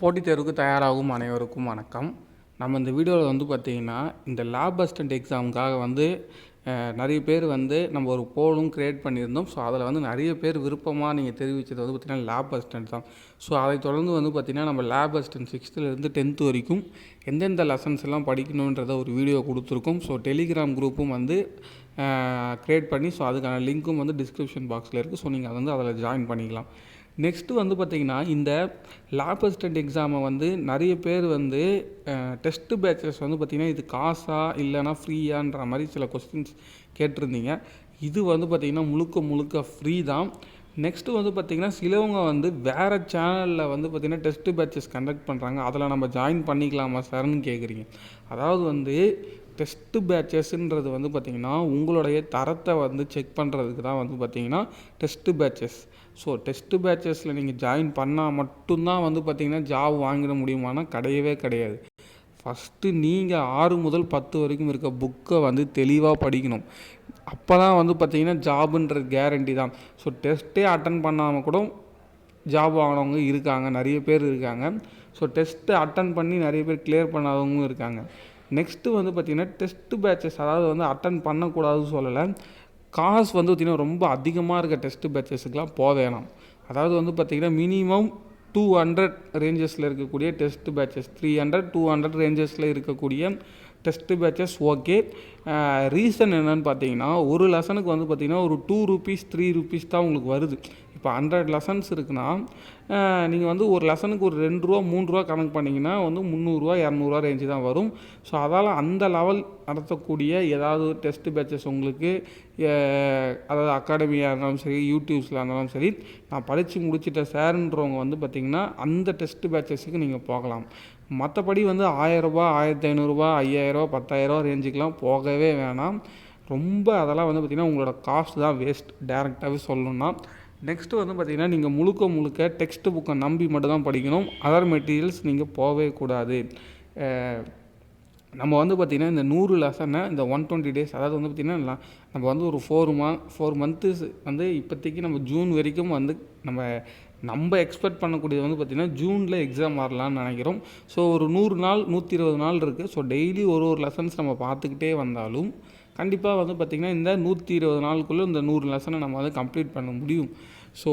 போட்டித் தேர்வுக்கு தயாராகும் அனைவருக்கும் வணக்கம். நம்ம இந்த வீடியோவில் பார்த்திங்கன்னா இந்த லேப் அசிஸ்டன்ட் எக்ஸாமுக்காக நிறைய பேர் நம்ம ஒரு போலும் க்ரியேட் பண்ணியிருந்தோம். ஸோ அதில் நிறைய பேர் விருப்பமாக நீங்கள் தெரிவித்தது பார்த்திங்கன்னா லேப் அசிஸ்டன்ட் தான். ஸோ அதை தொடர்ந்து பார்த்திங்கன்னா நம்ம lab assistant 6th to 10th வரைக்கும் எந்தெந்த லெசன்ஸ் எல்லாம் படிக்கணுன்றத ஒரு வீடியோ கொடுத்துருக்கோம். ஸோ டெலிகிராம் குரூப்பும் க்ரியேட் பண்ணி ஸோ அதுக்கான லிங்க்கும் டிஸ்கிரிப்ஷன் பாக்ஸில் இருக்குது. ஸோ நீங்கள் அதில் ஜாயின் பண்ணிக்கலாம். நெக்ஸ்ட்டு பார்த்திங்கன்னா இந்த லேப் அசிஸ்டன்ட் எக்ஸாமை நிறைய பேர் டெஸ்ட்டு பேட்சஸ் பார்த்திங்கன்னா இது காசா இல்லைனா ஃப்ரீயான்ற மாதிரி சில கொஸ்டின்ஸ் கேட்டிருந்தீங்க. இது பார்த்திங்கன்னா முழுக்க ஃப்ரீ தான். நெக்ஸ்ட்டு பார்த்திங்கன்னா சிலவங்க வேறு சேனலில் பார்த்திங்கன்னா டெஸ்ட்டு பேட்சஸ் கண்டக்ட் பண்ணுறாங்க. அதில் நம்ம ஜாயின் பண்ணிக்கலாமா சார்னு கேட்குறீங்க. அதாவது டெஸ்ட்டு பேட்சஸ்ன்றது பார்த்திங்கன்னா உங்களுடைய தரத்தை செக் பண்ணுறதுக்கு தான் பார்த்திங்கன்னா டெஸ்ட்டு பேட்சஸ். ஸோ டெஸ்ட்டு பேட்சஸில் நீங்கள் ஜாயின் பண்ணால் மட்டும்தான் பார்த்திங்கன்னா ஜாப் வாங்கிட முடியுமானா கிடையவே கிடையாது. ஃபஸ்ட்டு நீங்கள் 6 முதல் 10 வரைக்கும் இருக்க புக்கை தெளிவாக படிக்கணும். அப்போ தான் பார்த்திங்கன்னா ஜாபுன்றது கேரண்டி தான். ஸோ டெஸ்ட்டே அட்டன் பண்ணாமல் கூட ஜாப் வாங்கினவங்க இருக்காங்க, நிறைய பேர் இருக்காங்க. ஸோ டெஸ்ட்டு அட்டன் பண்ணி நிறைய பேர் கிளியர் பண்ணாதவங்களும் இருக்காங்க. நெக்ஸ்ட்டு பார்த்திங்கன்னா டெஸ்ட்டு பேட்சஸ் அதாவது அட்டன் பண்ணக்கூடாதுன்னு சொல்லலை. காசு பார்த்திங்கன்னா ரொம்ப அதிகமாக இருக்க டெஸ்ட்டு பேட்சஸுக்கெலாம் போக வேணாம். அதாவது பார்த்திங்கன்னா மினிமம் 200 ரேஞ்சஸில் இருக்கக்கூடிய டெஸ்ட்டு பேட்சஸ், 300 200 ரேஞ்சஸில் இருக்கக்கூடிய டெஸ்ட்டு பேட்சஸ் ஓகே. ரீசன் என்னென்னு பார்த்தீங்கன்னா ஒரு லெசனுக்கு பார்த்திங்கன்னா ஒரு ₹2 ₹3 தான் உங்களுக்கு வருது. இப்போ 100 லெசன்ஸ் இருக்குன்னா நீங்கள் ஒரு லெசனுக்கு ஒரு ₹2 ₹3 கணக்கு பண்ணிங்கன்னா ₹300 ₹200 ரேஞ்சு தான் வரும். ஸோ அதால் அந்த லெவல் நடத்தக்கூடிய ஏதாவது டெஸ்ட்டு பேட்சஸ் உங்களுக்கு அதாவது அகாடமியாக இருந்தாலும் சரி, யூடியூப்ஸில் இருந்தாலும் சரி, நான் படித்து முடிச்சிட்ட சார்ன்றவங்க பார்த்திங்கன்னா அந்த டெஸ்ட்டு பேட்சஸுக்கு நீங்கள் போகலாம். மற்றபடி ₹1000 ₹1500 ₹5000 ₹10000 ரேஞ்சுக்கெலாம் போகவே வேணாம். ரொம்ப அதெல்லாம் பார்த்திங்கன்னா உங்களோட காஸ்ட் தான் வேஸ்ட், டேரெக்டாகவே சொல்லணுன்னா. நெக்ஸ்ட்டு பார்த்திங்கன்னா நீங்கள் முழுக்க டெக்ஸ்ட்டு புக்கை நம்பி மட்டும் தான் படிக்கணும். அதர் மெட்டீரியல்ஸ் நீங்கள் போகவே கூடாது. நம்ம பார்த்திங்கன்னா இந்த 100 லெசனை இந்த 120 days அதாவது பார்த்திங்கன்னா நம்ம ஒரு 4 months இப்போதைக்கு நம்ம ஜூன் வரைக்கும் நம்ம எக்ஸ்பெக்ட் பண்ணக்கூடியது பார்த்திங்கன்னா ஜூனில் எக்ஸாம் வரலான்னு நினைக்கிறோம். ஸோ ஒரு 100 நாள் 120 நாள் இருக்குது. ஸோ டெய்லி ஒரு லெசன்ஸ் நம்ம பார்த்துக்கிட்டே வந்தாலும் கண்டிப்பாக பார்த்திங்கன்னா இந்த 120 நாளுக்குள்ளே இந்த 100 லெசனை நம்ம கம்ப்ளீட் பண்ண முடியும். ஸோ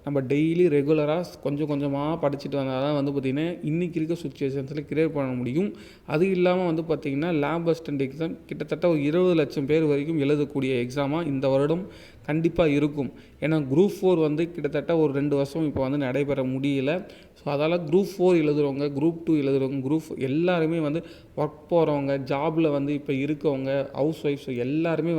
நம்ம டெய்லி ரெகுலராக கொஞ்சமாக படிச்சுட்டு வந்தால் தான் பார்த்திங்கன்னா இன்றைக்கி இருக்க சுச்சுவேஷன்ஸில் கிளியர் பண்ண முடியும். அது இல்லாமல் பார்த்திங்கன்னா லேப் அசிஸ்டன்ட் எக்ஸாம் கிட்டத்தட்ட ஒரு 20 லட்சம் பேர் வரைக்கும் எழுதக்கூடிய எக்ஸாமாக இந்த வருடம் கண்டிப்பாக இருக்கும். ஏன்னா குரூப் 4 கிட்டத்தட்ட ஒரு 2 வருஷம் இப்போ நடைபெற முடியல. ஸோ அதால் குரூப் 4 எழுதுகிறவங்க, குரூப் 2 எழுதுகிறவங்க, குரூப் எல்லாருமே ஒர்க் போகிறவங்க, ஜாபில் இப்போ இருக்கவங்க, ஹவுஸ் ஒய்ஃப்ஸ் எல்லாருமே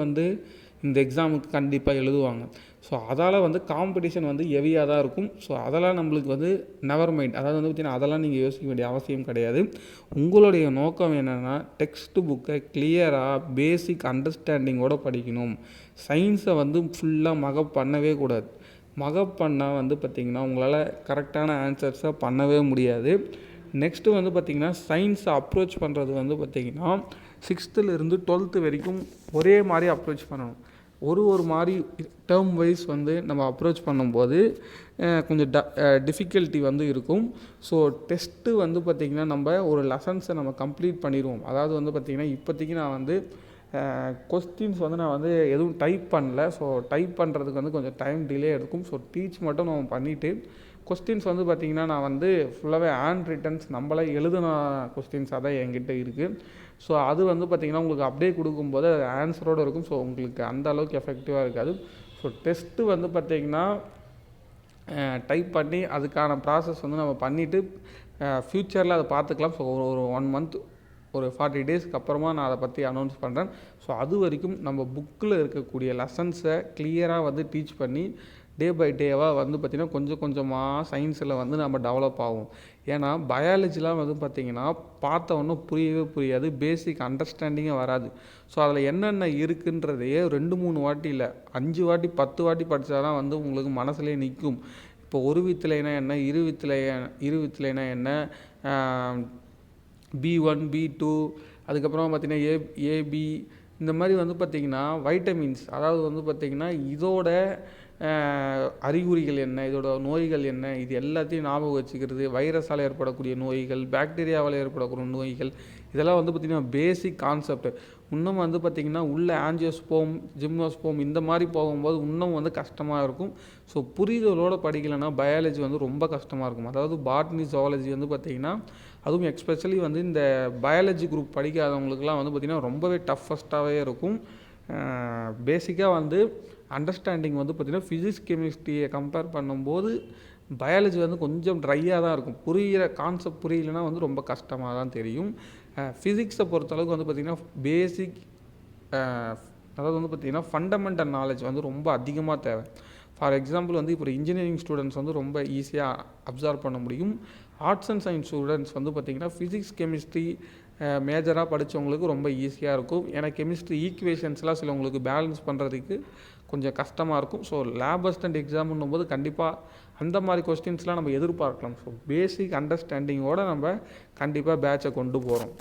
இந்த எக்ஸாமுக்கு கண்டிப்பாக எழுதுவாங்க. ஸோ அதால் காம்படிஷன் ஹெவியாக தான் இருக்கும். ஸோ அதெல்லாம் நம்மளுக்கு நெவர் மைண்ட், அதாவது பார்த்திங்கன்னா அதெல்லாம் நீங்கள் யோசிக்க வேண்டிய அவசியம் கிடையாது. உங்களுடைய நோக்கம் என்னென்னா டெக்ஸ்ட் புக்கை கிளியராக பேசிக் அண்டர்ஸ்டாண்டிங்கோடு படிக்கணும். சயின்ஸை ஃபுல்லாக மகப் பண்ணவே கூடாது. மகப் பண்ணால் பார்த்திங்கன்னா உங்களால் கரெக்டான ஆன்சர்ஸை பண்ணவே முடியாது. நெக்ஸ்ட்டு பார்த்திங்கன்னா சயின்ஸை அப்ரோச் பண்ணுறது பார்த்திங்கன்னா 6th to 12th வரைக்கும் ஒரே மாதிரி அப்ரோச் பண்ணணும். ஒரு மாதிரி டேர்ம் வைஸ் நம்ம அப்ரோச் பண்ணும்போது கொஞ்சம் டிஃபிகல்ட்டி இருக்கும். ஸோ டெஸ்ட்டு பார்த்திங்கன்னா நம்ம ஒரு லெசன்ஸை நம்ம கம்ப்ளீட் பண்ணிடுவோம். அதாவது பார்த்திங்கன்னா இப்போதைக்கு நான் கொஸ்டின்ஸ் நான் எதுவும் டைப் பண்ணல. ஸோ டைப் பண்ணுறதுக்கு கொஞ்சம் டைம் டிலே எடுக்கும். ஸோ டீச் மட்டும் நம்ம பண்ணிவிட்டு கொஸ்டின்ஸ் பார்த்திங்கன்னா நான் ஃபுல்லாகவே ஹேண்ட் ரிட்டன்ஸ் நம்மளே எழுதின கொஸ்டின்ஸாக தான் என்கிட்ட இருக்குது. ஸோ அது பார்த்திங்கன்னா உங்களுக்கு அப்படியே கொடுக்கும்போது அது ஆன்சரோடு இருக்கும். ஸோ உங்களுக்கு அந்த அளவுக்கு எஃபெக்டிவாக இருக்காது. ஸோ டெஸ்ட்டு பார்த்திங்கன்னா டைப் பண்ணி அதுக்கான ப்ராசஸ் நம்ம பண்ணிவிட்டு ஃப்யூச்சரில் அதை பார்த்துக்கலாம். ஸோ ஒரு 1 month ஒரு 40 daysக்கு அப்புறமா நான் அதை பற்றி அனௌன்ஸ் பண்ணுறேன். ஸோ அது வரைக்கும் நம்ம புக்கில் இருக்கக்கூடிய லெசன்ஸை கிளியராக டீச் பண்ணி டே பை டேவாக பார்த்திங்கன்னா கொஞ்சமாக சயின்ஸில் நம்ம டெவலப் ஆகும். ஏன்னா பயாலஜிலாம் பார்த்திங்கன்னா பார்த்த ஒன்றும் புரியவே புரியாது, பேசிக் அண்டர்ஸ்டாண்டிங்கே வராது. ஸோ அதில் என்னென்ன இருக்குன்றதையே 2-3 வாட்டி இல்லை 5 வாட்டி 10 வாட்டி படித்தா தான் உங்களுக்கு மனசுலேயே நிற்கும். இப்போ ஒரு வித்துலைனா என்ன, இரு வித்துலைனா என்ன, B1 B2 அதுக்கப்புறம் பார்த்திங்கன்னா ஏபி இந்த மாதிரி பார்த்திங்கன்னா வைட்டமின்ஸ், அதாவது பார்த்திங்கன்னா இதோட அறிகுறிகள் என்ன, இதோட நோய்கள் என்ன, இது எல்லாத்தையும் ஞாபகம் வச்சுக்கிறது, வைரஸால் ஏற்படக்கூடிய நோய்கள், பாக்டீரியாவால் ஏற்படக்கூடிய நோய்கள், இதெல்லாம் வந்து பார்த்திங்கன்னா பேசிக் கான்செப்ட். இன்னும் வந்து பார்த்திங்கன்னா உள்ள ஆஞ்சியோஸ்போம், ஜிம்னோஸ்போம் இந்த மாதிரி போகும்போது இன்னும் வந்து கஷ்டமாக இருக்கும். ஸோ புரிதலோடு படிக்கலைன்னா பயாலஜி வந்து ரொம்ப கஷ்டமாக இருக்கும். அதாவது பாட்னி, ஜுவாலஜி வந்து பார்த்திங்கன்னா அதுவும் எக்ஸ்பெஷலி வந்து இந்த பயாலஜி குரூப் படிக்காதவங்களுக்குலாம் வந்து பார்த்திங்கன்னா ரொம்பவே டஃபஸ்ட்டாகவே இருக்கும். பேசிக்காக வந்து அண்டர்ஸ்டாண்டிங் வந்து பார்த்திங்கன்னா ஃபிசிக்ஸ், கெமிஸ்ட்ரியை கம்பேர் பண்ணும்போது பயாலஜி வந்து கொஞ்சம் ட்ரையாக தான் இருக்கும். புரிகிற கான்செப்ட் புரியலைன்னா வந்து ரொம்ப கஷ்டமாக தான் தெரியும். ஃபிசிக்ஸை பொறுத்தளவுக்கு வந்து பார்த்திங்கன்னா பேசிக் அதாவது வந்து பார்த்திங்கன்னா ஃபண்டமெண்டல் நாலேஜ் வந்து ரொம்ப அதிகமாக தேவை. ஃபார் எக்ஸாம்பிள் வந்து இப்போ இன்ஜினியரிங் ஸ்டூடெண்ட்ஸ் வந்து ரொம்ப ஈஸியாக அப்சர்வ் பண்ண முடியும். ஆர்ட்ஸ் அண்ட் சயின்ஸ் ஸ்டூடெண்ட்ஸ் வந்து பார்த்திங்கன்னா ஃபிசிக்ஸ், கெமிஸ்ட்ரி மேஜராக படித்தவங்களுக்கு ரொம்ப ஈஸியாக இருக்கும். ஏன்னா கெமிஸ்ட்ரி ஈக்குவேஷன்ஸ்லாம் சிலவங்களுக்கு பேலன்ஸ் பண்ணுறதுக்கு கொஞ்சம் கஷ்டமாக இருக்கும். ஸோ லேப் அசிஸ்டன்ட் எக்ஸாம்னும் போது கண்டிப்பாக அந்த மாதிரி கொஸ்டின்ஸ்லாம் நம்ம எதிர்பார்க்கலாம். ஸோ பேசிக் அண்டர்ஸ்டாண்டிங்கோடு நம்ம கண்டிப்பாக பேட்சை கொண்டு போகிறோம்.